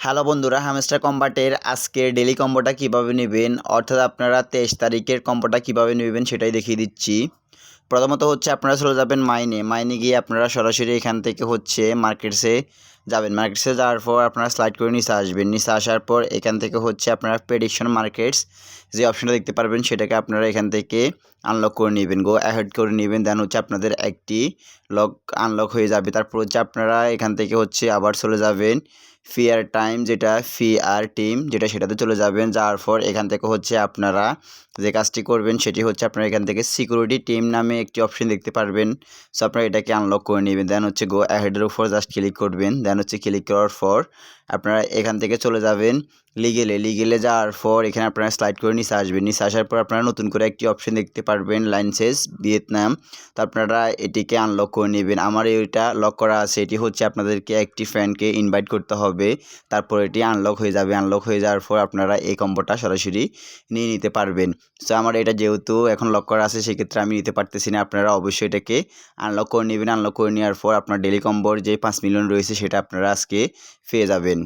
Hello বন্ধুরা, hamster কম্বাটের আজকের daily কম্বোটা কিভাবে নেবেন, অর্থাৎ আপনারা 23 তারিখের কম্বোটা কিভাবে নেবেন সেটাই দেখিয়ে দিচ্ছি। প্রথমত হচ্ছে আপনারা চলে যাবেন মাইনে গিয়ে আপনারা সরাসরি এখান থেকে হচ্ছে মার্কেটসে যাবেন। মার্কেটসে যাওয়ার পর আপনারা স্লাইড করে নিচে আসবেন। নিচে আসার পর এখান থেকে হচ্ছে আপনারা প্রেডিকশন মার্কেটস যে অপশনটা দেখতে পারবেন সেটাকে আপনারা এখান থেকে আনলক করে নেবেন, গো অ্যাহেড করে নেবেন। দেন হচ্ছে আপনাদের একটি লক আনলক হয়ে যাবে। তারপর হচ্ছে আপনারা এখান থেকে হচ্ছে আবার চলে যাবেন ফিয়ার টাইম, যেটা ফিয়ার টিম যেটা, সেটাতে চলে যাবেন। যাওয়ার পর এখান থেকে হচ্ছে আপনারা যে কাজটি করবেন সেটি হচ্ছে আপনারা এখান থেকে সিকিউরিটি টিম নামে একটি অপশন দেখতে পারবেন। সো আপনারা এটাকে আনলক করে নেবেন। দেন হচ্ছে গো অ্যাহেডের উপর জাস্ট ক্লিক করবেন। দেন হচ্ছে ক্লিক করার পর আপনারা এখান থেকে চলে যাবেন লিগেলে যাওয়ার পর এখানে আপনারা স্লাইড করে নিচে আসবেন। নিচে আসার পর আপনারা নতুন করে একটি অপশন দেখতে পারবেন লাইসেন্স ভিয়েতনাম। তো আপনারা এটিকে আনলক করে নেবেন। আমার এইটা লক করা আছে। এটি হচ্ছে আপনাদেরকে একটি ফ্রেন্ডকে ইনভাইট করতে হবে, তারপর এটি আনলক হয়ে যাবে। আনলক হয়ে যাওয়ার পর আপনারা এই কম্বোটা সরাসরি নিয়ে নিতে পারবেন। সো আমার এটা যেহেতু এখন লক করা আছে সেক্ষেত্রে আমি নিতে পারতেছি না। আপনারা অবশ্যই এটাকে আনলক করে নেবেন। আনলক করে নেওয়ার পর আপনার ডেলি কম্বোর যে 5 মিলিয়ন রয়েছে সেটা আপনারা আজকে পেয়ে যাবেন।